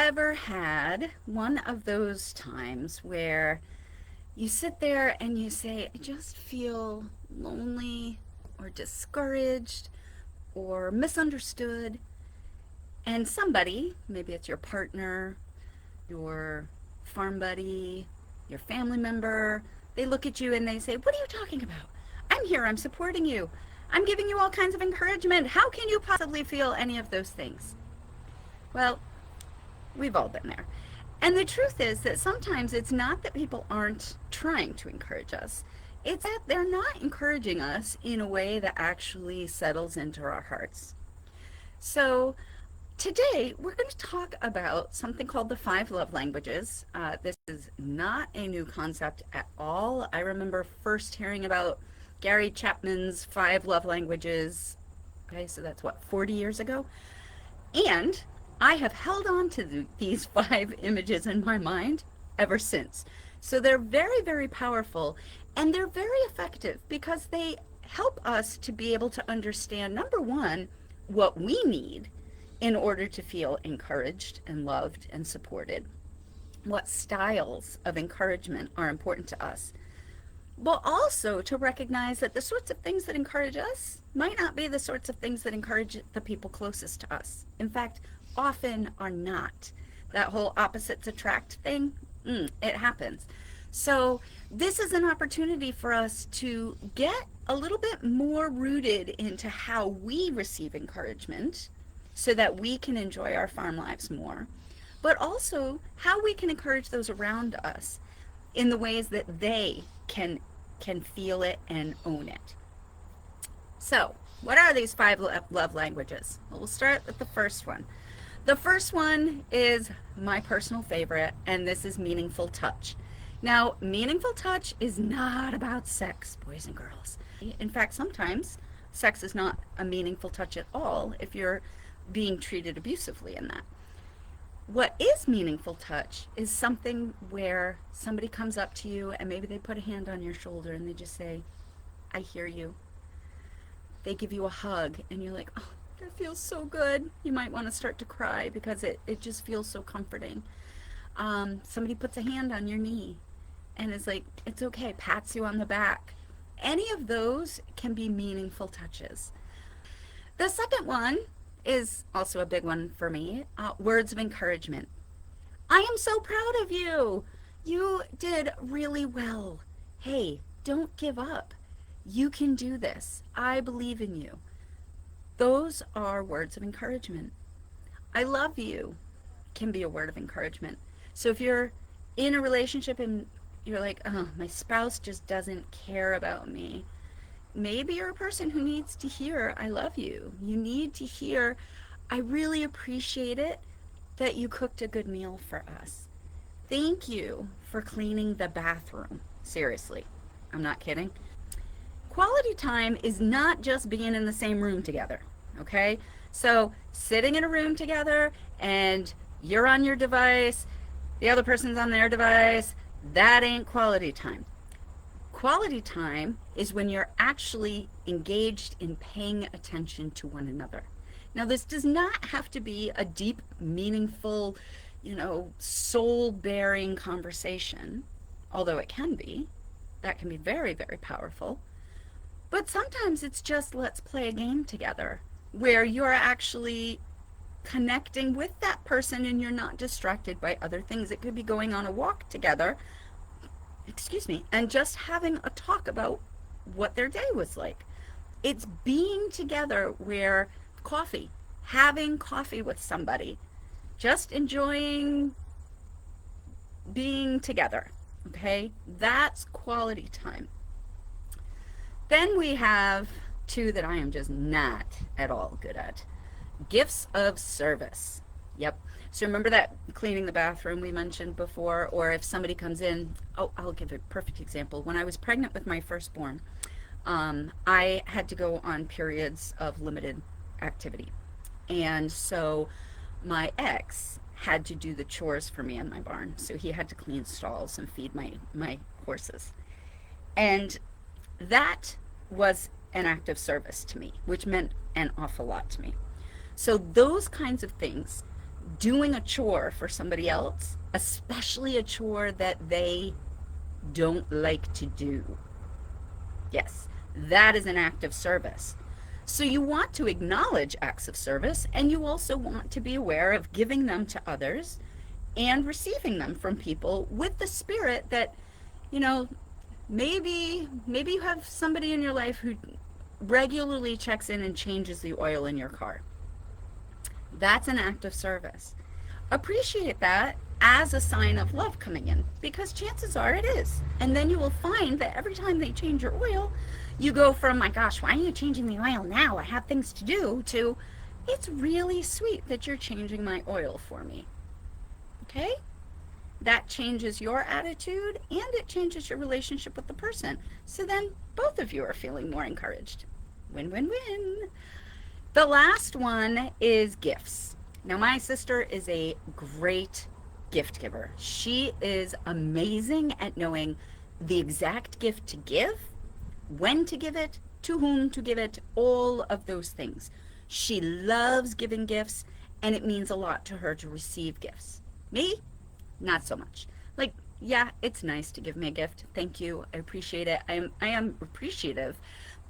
ever had one of those times where you sit there and you say, I just feel lonely or discouraged or misunderstood, and somebody, maybe it's your partner, your farm buddy, your family member, they look at you and they say, what are you talking about? I'm here, I'm supporting you, I'm giving you all kinds of encouragement. How can you possibly feel any of those things? Well, we've all been there. And the truth is that sometimes it's not that people aren't trying to encourage us, it's that they're not encouraging us in a way that actually settles into our hearts. So, today we're going to talk about something called the five love languages. This is not a new concept at all. I remember first hearing about Gary Chapman's five love languages. Okay, so that's what, 40 years ago? And I have held on to these five images in my mind ever since. So they're very, very powerful, and they're very effective because they help us to be able to understand, number one, what we need in order to feel encouraged and loved and supported. What styles of encouragement are important to us, but also to recognize that the sorts of things that encourage us might not be the sorts of things that encourage the people closest to us. In fact, often are not. That whole opposites attract thing, it happens. So this is an opportunity for us to get a little bit more rooted into how we receive encouragement so that we can enjoy our farm lives more, but also how we can encourage those around us in the ways that they can feel it and own it. So, what are these five love languages? Well, we'll start with the first one. The first one is my personal favorite, and this is meaningful touch. Now, meaningful touch is not about sex, boys and girls. In fact, sometimes sex is not a meaningful touch at all if you're being treated abusively in that. What is meaningful touch is something where somebody comes up to you and maybe they put a hand on your shoulder and they just say, I hear you. They give you a hug and you're like, oh, that feels so good. You might want to start to cry because it just feels so comforting. Somebody puts a hand on your knee and is like, it's okay, pats you on the back. Any of those can be meaningful touches. The second one is also a big one for me, words of encouragement. I am so proud of you. You did really well. Hey, don't give up. You can do this. I believe in you. Those are words of encouragement. I love you can be a word of encouragement. So if you're in a relationship and you're like, oh, my spouse just doesn't care about me, maybe you're a person who needs to hear, I love you. You need to hear, I really appreciate it that you cooked a good meal for us. Thank you for cleaning the bathroom. Seriously, I'm not kidding. Quality time is not just being in the same room together, okay? So sitting in a room together and you're on your device, the other person's on their device, that ain't quality time. Quality time is when you're actually engaged in paying attention to one another. Now, this does not have to be a deep, meaningful, soul-bearing conversation, although it can be. That can be very, very powerful. But sometimes it's just let's play a game together where you're actually connecting with that person and you're not distracted by other things. It could be going on a walk together, and just having a talk about what their day was like. It's being together where having coffee with somebody, just enjoying being together, okay? That's quality time. Then we have two that I am just not at all good at. Gifts of service. Yep. So remember that cleaning the bathroom we mentioned before, or if somebody comes in, I'll give a perfect example. When I was pregnant with my firstborn, I had to go on periods of limited activity. And so my ex had to do the chores for me in my barn. So he had to clean stalls and feed my horses. And that was an act of service to me, which meant an awful lot to me. So those kinds of things, doing a chore for somebody else, especially a chore that they don't like to do. Yes, that is an act of service. So you want to acknowledge acts of service, and you also want to be aware of giving them to others and receiving them from people with the spirit that, you know, maybe you have somebody in your life who regularly checks in and changes the oil in your car. That's an act of service. Appreciate that as a sign of love coming in, because chances are it is. And then you will find that every time they change your oil, you go from, my gosh, why are you changing the oil now? I have things to do, to, it's really sweet that you're changing my oil for me. Okay? That changes your attitude and it changes your relationship with the person. So then both of you are feeling more encouraged. Win, win, win. The last one is gifts. Now, my sister is a great gift giver. She is amazing at knowing the exact gift to give, when to give it, to whom to give it, all of those things. She loves giving gifts, and it means a lot to her to receive gifts. Me, not so much. Like, yeah, it's nice to give me a gift. Thank you. I appreciate it. I am appreciative.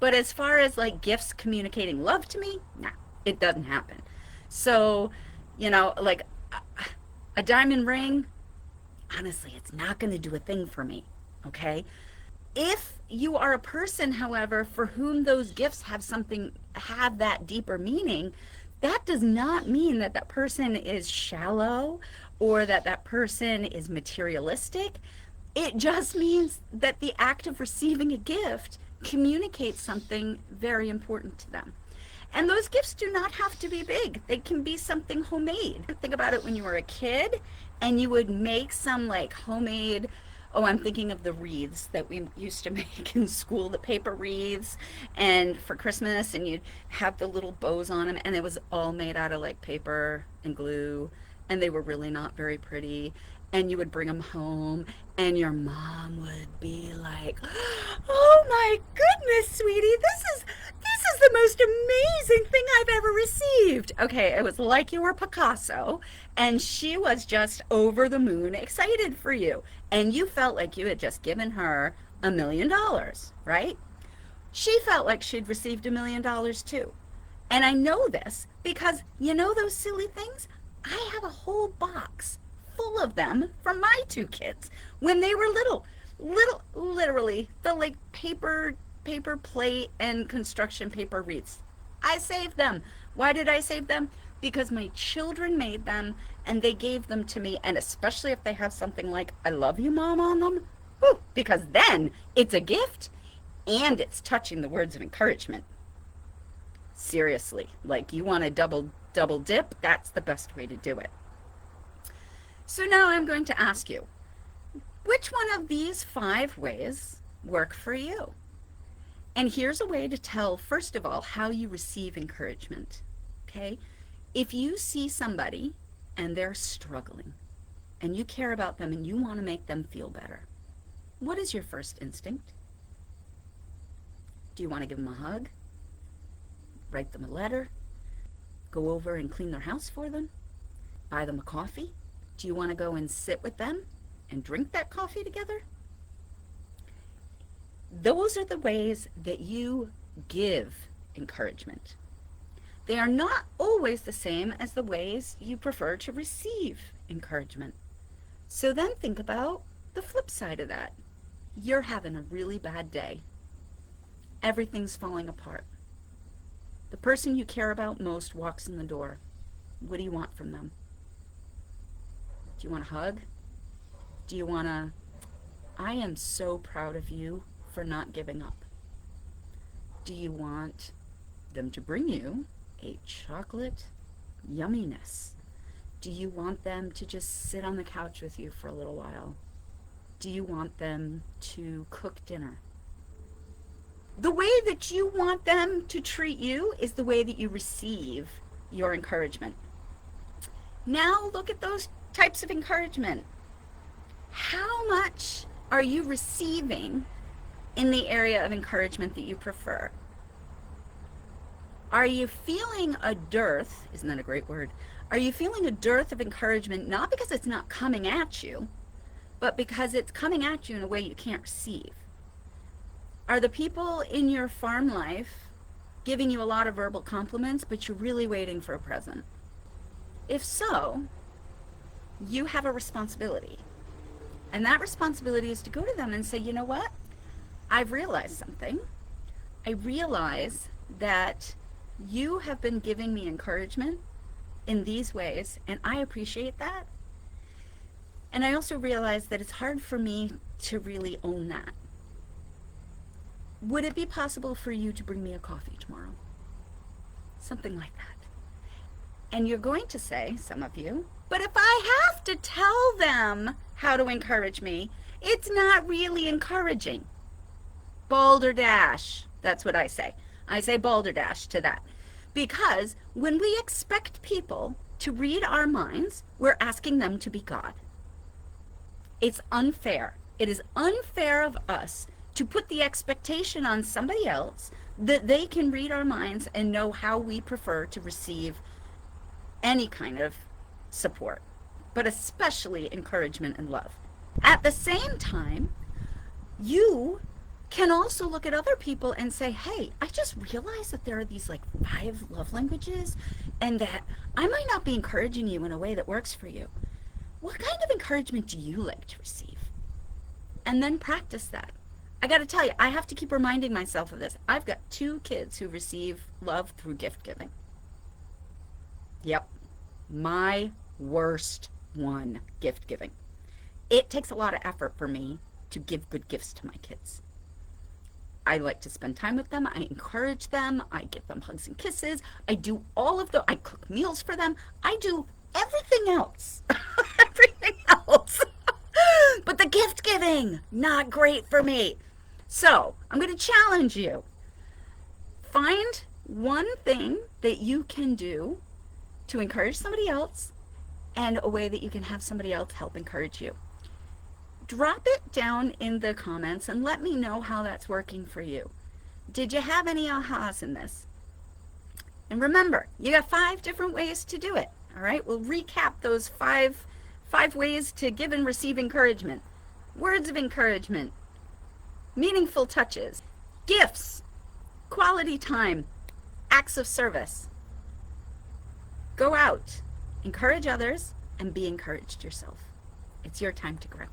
But as far as like gifts communicating love to me, nah, it doesn't happen. So, like a diamond ring, honestly, it's not going to do a thing for me. Okay? If you are a person, however, for whom those gifts have that deeper meaning, that does not mean that that person is shallow or that that person is materialistic. It just means that the act of receiving a gift communicates something very important to them. And those gifts do not have to be big. They can be something homemade. Think about it when you were a kid and you would make some like homemade, oh, I'm thinking of the wreaths that we used to make in school, the paper wreaths, and for Christmas, and you'd have the little bows on them, and it was all made out of like paper and glue, and they were really not very pretty. And you would bring them home, and your mom would be like, "Oh my goodness, sweetie, this is the most amazing thing I've ever received." Okay, it was like you were Picasso, and she was just over the moon excited for you, and you felt like you had just given her $1 million, right? She felt like she'd received $1 million too. And I know this because those silly things? I have a whole box full of them from my two kids when they were little, literally the like paper plate and construction paper wreaths. I saved them. Why did I save them? Because my children made them and they gave them to me, and especially if they have something like "I love you, Mom" on them, whew, because then it's a gift and it's touching the words of encouragement. Seriously, like, you want to double dip, that's the best way to do it. So now I'm going to ask you, which one of these 5 ways work for you? And here's a way to tell, first of all, how you receive encouragement. Okay? If you see somebody and they're struggling and you care about them and you want to make them feel better, what is your first instinct? Do you want to give them a hug? Write them a letter? Go over and clean their house for them? Buy them a coffee? Do you want to go and sit with them and drink that coffee together? Those are the ways that you give encouragement. They are not always the same as the ways you prefer to receive encouragement. So then think about the flip side of that. You're having a really bad day. Everything's falling apart. The person you care about most walks in the door. What do you want from them? Do you want a hug? Do you want to, "I am so proud of you for not giving up"? Do you want them to bring you a chocolate yumminess? Do you want them to just sit on the couch with you for a little while? Do you want them to cook dinner? The way that you want them to treat you is the way that you receive your encouragement. Now look at those types of encouragement. How much are you receiving in the area of encouragement that you prefer? Are you feeling a dearth, isn't that a great word, Are you feeling a dearth of encouragement, not because it's not coming at you, but because it's coming at you in a way you can't receive? Are the people in your farm life giving you a lot of verbal compliments, but you're really waiting for a present? If so, you have a responsibility. And that responsibility is to go to them and say, you know what? I've realized something. I realize that you have been giving me encouragement in these ways, and I appreciate that. And I also realize that it's hard for me to really own that. Would it be possible for you to bring me a coffee tomorrow? Something like that. And you're going to say, some of you, but if I have to tell them how to encourage me, it's not really encouraging. Balderdash. That's what I say. I say balderdash to that. Because when we expect people to read our minds, we're asking them to be God. It's unfair. It is unfair of us to put the expectation on somebody else that they can read our minds and know how we prefer to receive any kind of support, but especially encouragement and love. At the same time, you can also look at other people and say, hey, I just realized that there are these like 5 love languages and that I might not be encouraging you in a way that works for you. What kind of encouragement do you like to receive? And then practice that. I got to tell you, I have to keep reminding myself of this. I've got 2 kids who receive love through gift giving. Yep. My worst one, gift giving. It takes a lot of effort for me to give good gifts to my kids. I like to spend time with them. I encourage them. I give them hugs and kisses. I do all of the, I cook meals for them. I do everything else. Everything else. But the gift giving, not great for me. So I'm going to challenge you. Find one thing that you can do to encourage somebody else and a way that you can have somebody else help encourage you. Drop it down in the comments and let me know how that's working for you. Did you have any ahas in this? And remember, you got 5 different ways to do it. All right, we'll recap those five ways to give and receive encouragement. Words of encouragement, meaningful touches, gifts, quality time, acts of service. Go out, encourage others, and be encouraged yourself. It's your time to grow.